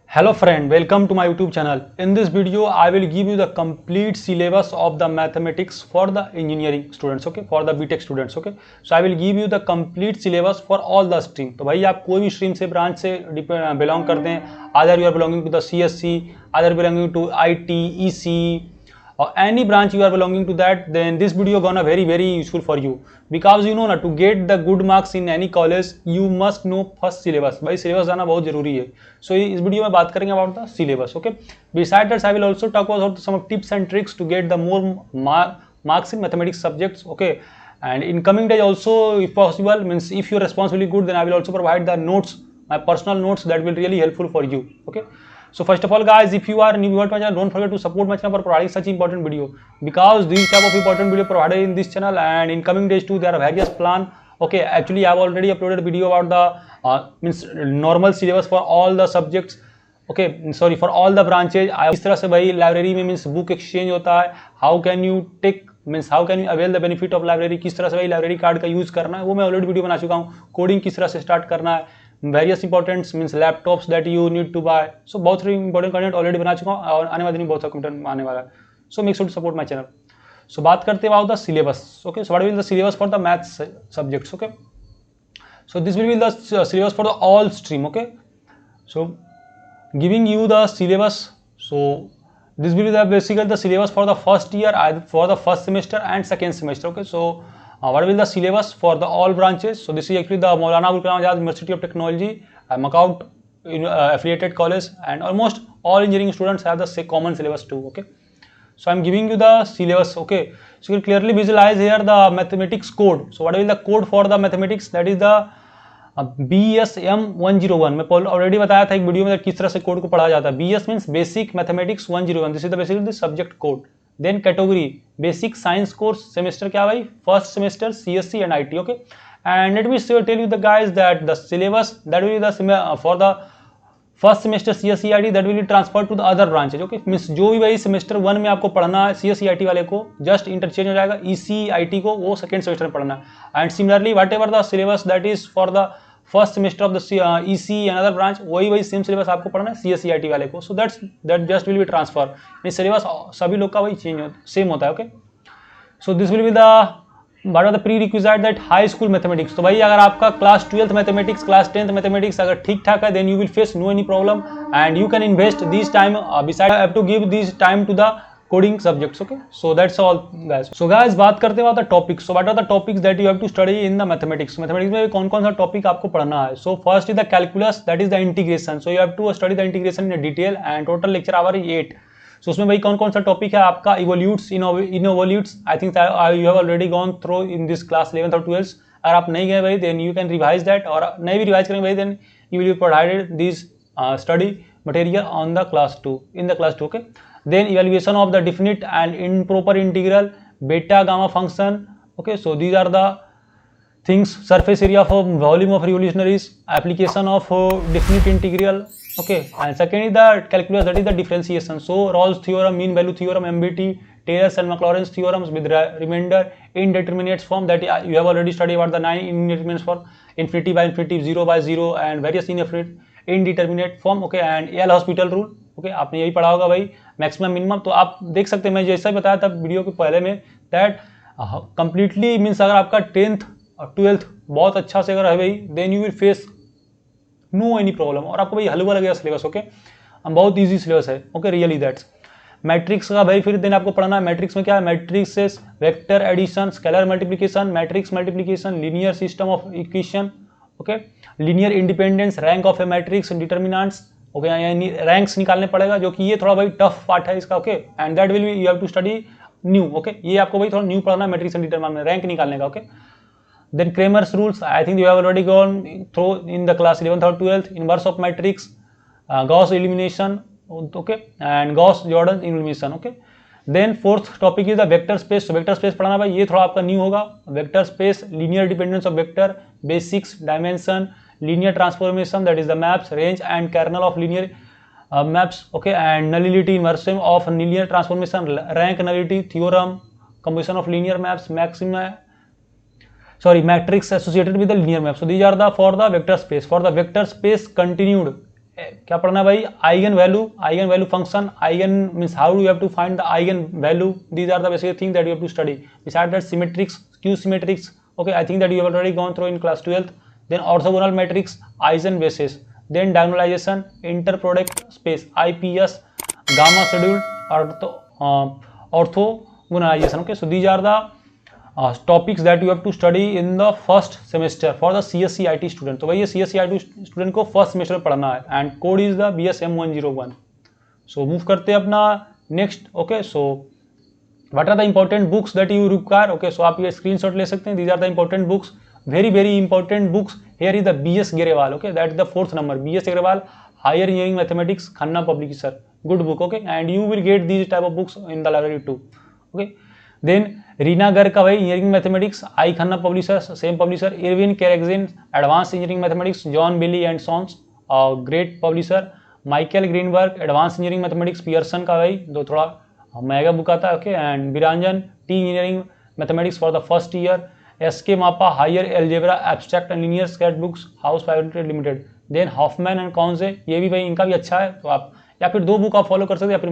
Hello friend, welcome to my YouTube channel. In this video, I will give you the complete syllabus of the mathematics for the engineering students, okay, for the BTech students, okay. So I will give you the complete syllabus for all the stream. तो भाई आप कोई भी stream से branch से belong करते हैं, either you are belonging to the CSC, either belonging to IT, EC, or any branch you are belonging to that, then this video gonna very useful for you because you know ना to get the good marks in any college you must know first syllabus. भाई syllabus जाना बहुत जरूरी है. So इस video में बात करेंगे about the syllabus, okay. Besides that I will also talk about some tips and tricks to get the more marks in mathematics subjects, okay. And in coming days also, if possible, means if you are responsibly good, then I will also provide the notes, my personal notes that will really helpful for you, okay. So first of all guys, if you are new to my channel, don't forget to support my channel for providing such important video because these type of important video provided in this channel, and in coming days too there are various plan. Okay, actually I have already uploaded a video about the means normal syllabus for all the subjects, okay, sorry, for all the branches. इस तरह से भाई library में means book exchange होता है, how can you take means how can you avail the benefit of library, किस तरह से भाई लाइब्रेरी कार्ड का यूज करना है वो मैं ऑलरेडी वीडियो बना चुका हूँ. कोडिंग किस तरह से स्टार्ट करना है, various important means laptops that you need to buy. So बहुत सारी इंपॉर्टेंट कंटेंट ऑलरेडी बना चुका हूँ और आने वाले दिन बहुत सारा कंटेंट आने वाला है. So make sure to support my channel. So बात करते हैं about the syllabus, okay. So what will the syllabus for the maths subjects, okay. So this will be the syllabus for the all stream, okay. So giving you the syllabus, so this will be the basically the syllabus for the first year, for the first semester and second semester, okay. So what will the syllabus for the all branches? So this is actually the Maulana Abul Kalam Azad University of Technology, Macaut affiliated college, and almost all engineering students have the common syllabus too, okay. So I am giving you the syllabus, okay. So you can clearly visualize here the mathematics code. So what is the code for the mathematics? That is the BSM 101. मैं already बताया था एक video में किस तरह से code को पढ़ा जाता है. BS means basic mathematics 101. This is the basically the subject code. Then category basic science course semester क्या भाई, first semester CSC and IT, okay. And let me tell you the guys that the syllabus that will be the for the first semester CSC IT that will be transfer to the other branches, okay. Means जो भी भाई semester 1 में आपको पढ़ना है CSC IT वाले को just interchange हो जाएगा, EC IT को वो सेकेंड सेमेस्टर में पढ़ना है. And similarly what ever the syllabus that is for the first semester of the EC and other branch, वही सेम सिलेबस आपको पढ़ना है CSC IT वाले को. So that just will be transfer. Syllabus सभी लोग का वही चेंज सेम होता है, okay. So this will be the What are the prerequisite that high school mathematics. तो भाई अगर आपका class 12th mathematics, class 10th mathematics अगर ठीक ठाक है, then you will face no any problem and you can invest this time besides have to give this time to the coding subjects, okay. So that's all guys. So guys बात करते हैं about the topics. So what are the topics that you have to study in the mathematics. Mathematics में कौन कौन सा topic आपको पढ़ना है. So first is the calculus, that is the integration. So you have to study the integration in detail and total lecture hour is 8. So उसमें भाई कौन कौन सा टॉपिक है आपका, evolutes, involutes. I think you have already gone through in this class 11th और 12th. अगर आप नहीं गए भाई then you can revise that, और नहीं भी रिवाइज करेंगे भाई then you will be provided this study material on the class 2 in the class 2, okay. Then evaluation of the definite and improper integral, beta gamma function, okay. So these are the things, surface area of volume of revolutionaries, application of definite integral, okay. And second is the calculus, that is the differentiation. So Rolle's theorem, mean value theorem, MBT, Taylor's and Maclaurin's theorems with remainder indeterminate form, that you have already studied about the 9 indeterminates for infinity by infinity, 0 by 0 and various indeterminate form, okay. And L'Hospital rule, okay. आपने यही पढ़ा होगा भाई, maximum minimum. तो आप देख सकते हैं मैं जैसा बताया था वीडियो के पहले में दैट कंप्लीटली मीन्स अगर आपका 10th और 12th बहुत अच्छा से अगर है भाई then you will face no any problem, और आपको भाई हलवा लगेगा सिलेबस, ओके. बहुत इजी सिलेबस है, ओके. रियली दैट्स मैट्रिक्स का भाई फिर दिन आपको पढ़ना है. मैट्रिक्स में क्या है, matrices, vector addition, scalar multiplication, matrix multiplication, linear system of equation, okay. Linear independence, rank of a matrix, determinants, okay. यानी रैंक्स निकालने पड़ेगा जो कि ये थोड़ा भाई टफ पार्ट है इसका, okay. And that will be you have to study new, okay. ये आपको भाई थोड़ा न्यू पढ़ना है मैट्रिक्स एंड डिटर्मिनेंट, रैंक निकालने का, okay. Then Kramer's rules, I think you have already gone through in the class 11th or 12th. Inverse of matrix, Gauss elimination, okay, and Gauss-Jordan elimination, okay. Then fourth topic is the vector space. So vector space पढ़ना भाई, ये थोड़ा आपका new होगा. Vector space, linear dependence of vector, basics, dimension, linear transformation, that is the maps, range and kernel of linear maps, okay, and nullity, inversion of linear transformation, rank nullity theorem, composition of linear maps, maxima, matrix associated with the linear map. So these are the for the vector space. For the vector space continued क्या पढ़ना है भाई, eigen value function, eigen means how do you have to find the eigen value, these are the basic thing that you have to study. Beside that symmetrics, skew symmetrics, okay, I think that you have already gone through in class 12th. Then orthogonal matrix, Eisen basis, then diagonalization, interproduct space, IPS, gamma scheduled orthogonalization. Okay, so these are the topics that you have to study in the first semester for the CSE IT student. तो भाई ये CSE IT student को first semester में पढ़ना है and code is the BSM101. So move करते हैं अपना next. Okay, so what are the important books that you require? Okay, so आप ये screenshot ले सकते हैं. These are the important books, very important books. Here is the BS Grewal. Okay, that is the 4th number. BS Grewal, Higher Engineering Mathematics, Khanna Publisher. Good book. Okay, and you will get these type of books in the library too. Okay, then Reena Garg का भाई engineering mathematics, I Khanna publisher, same publisher. Erwin Kreyszig, advance engineering mathematics, John Wiley and sons, great publisher. Michael Greenberg, advance engineering mathematics, Pearson का भाई दो थोड़ा mega book आता है. Okay, and बिरांजन टी engineering mathematics for the first year. SK Mapa, higher algebra abstract and linear sketch books, house private limited. Then Hoffman and Kunze, ये भी भाई इनका भी अच्छा है. तो आप या फिर 2 बुक आप फॉलो कर सकते हैं, या फिर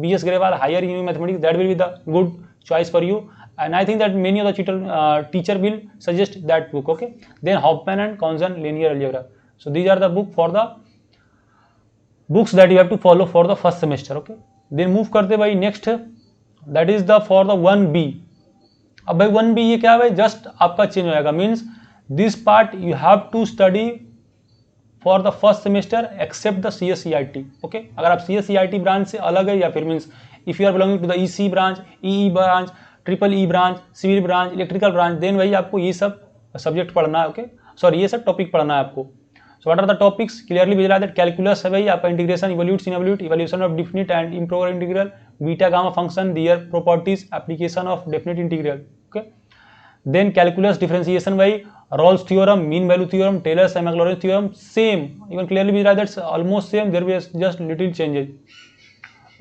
BS Grewal higher engineering mathematics, that will be the good choice for you, and I think that many of the teacher will suggest that book. Okay, then Hoffman and Konzen linear algebra. So these are the books that you have to follow for the first semester. Okay, then move करते भाई next, that is the for the 1B. अब भाई 1B ये क्या है भाई, just आपका change हो जाएगा. Means this part you have to study for the first semester except the CSEIT. ओके, अगर आप CSEIT ब्रांच से अलग है, या फिर means if you are belonging to the EC branch, EE branch, EEE branch, civil branch, electrical branch, then भाई आपको ये सब सब्जेक्ट पढ़ना है. ओके, सॉरी, ये सब टॉपिक पढ़ना है आपको. So what are the topics, clearly visualize that. Calculus है भाई आपका, integration, evolute, involute, evolution of definite and improper integral, beta gamma function, their properties, application of definite integral. Okay, then calculus differentiation भाई, Rolle's theorem, mean value theorem, Taylor's and Maclaurin's theorem, same, even clearly visualize that's almost same, there will be just little changes.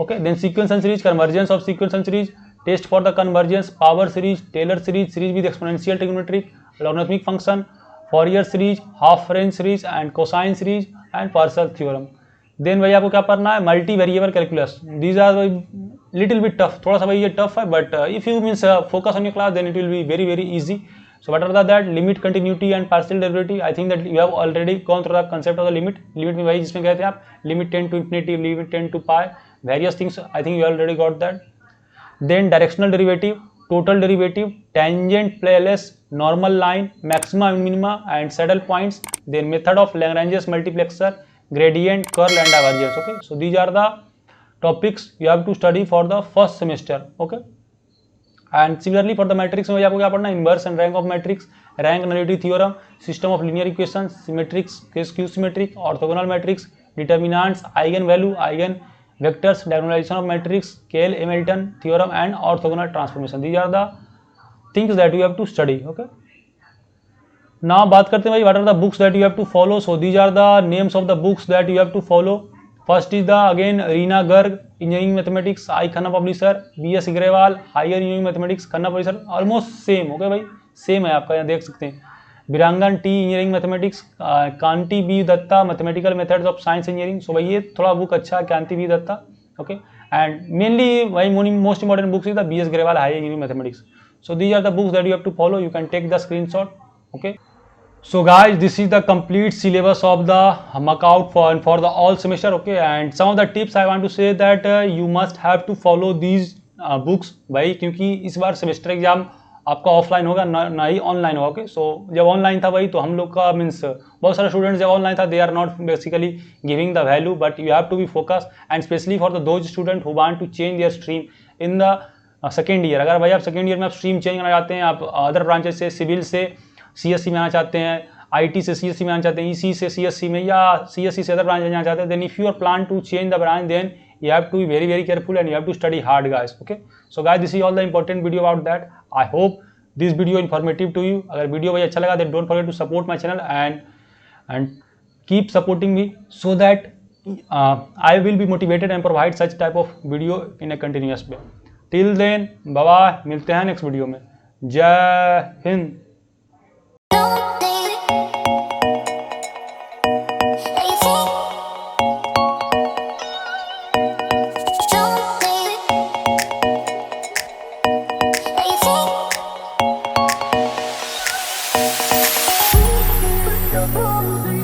Okay, then sequence and series, convergence of sequence and series, test for the convergence, power series, Taylor series, series with exponential trigonometric, logarithmic function, Fourier series, half range series and cosine series and Parseval theorem. Then भाई आपको क्या पढ़ना है, multi variable calculus. These are little bit tough, थोड़ा सा भाई ये tough है, but if you means focus on your class then it will be very easy. So what are that, limit, continuity and partial derivative. I think that you have already gone through the concept of the limit में भाई जिसमें कहते हैं आप limit tend to infinity, limit tend to pi, various things. I think you already got that. Then directional derivative, total derivative, tangent, playless, normal line, maxima and minima and saddle points. Then method of Lagrange's multiplexer, gradient, curl and divergence. Okay, so these are the topics you have to study for the first semester. Okay, and similarly for the matrix में आपको क्या पढ़ना है, inverse and rank of matrix, rank nullity theorem, system of linear equation, symmetrics, skew symmetric, orthogonal matrix, determinants, eigen value, eigen vectors, diagonalization of matrix, Cayley Hamilton theorem and orthogonal transformation. These are the things that you have to study. Okay, now बात करते हैं भाई what are the books that you have to follow. So these are the names of the books that you have to follow. First is the again Reena Garg, engineering mathematics, I Khanna publisher. BS Grewal, higher engineering mathematics, Khanna publisher, almost same. Okay भाई, same है आपका, यहाँ देख सकते हैं. बिरांगन टी, engineering mathematics, Kanti B Datta, mathematical methods of science engineering. So भाई ये थोड़ा बुक अच्छा है, Kanti B Datta. Okay, and mainly भाई most important books is the BS Grewal, higher engineering mathematics. So these are the books that you have to follow. You can take the screenshot. Okay, so guys, this is the complete syllabus of the Macaut for the all semester. Okay, and some of the tips I want to say that you must have to follow these books भाई, क्योंकि इस बार semester exam आपका offline होगा ना ही online होगा. Okay, सो जब online था भाई तो हम लोग का मीन्स बहुत सारे स्टूडेंट्स जब ऑनलाइन था they are not basically giving the value, but you have to be focus and specially for the those student who want to change their stream in the second year. अगर भाई आप second year में आप stream change करना चाहते हैं, आप other branches से, सिविल से CSE में आना चाहते हैं, IT से CSE में आना चाहते हैं, EC से CSE में, या CSE से अदर ब्रांच में जाना चाहते हैं, then if you are plan to change the branch then you have to be very careful and you have to study hard guys. Okay, so guys, this is all the important video about that. I hope this video informative to you. अगर video भाई अच्छा लगा then don't forget to support my channel and keep supporting me so that I will be motivated and provide such type of video in a continuous way. Till then, bye bye, मिलते हैं next video में. जय Hind. Bye.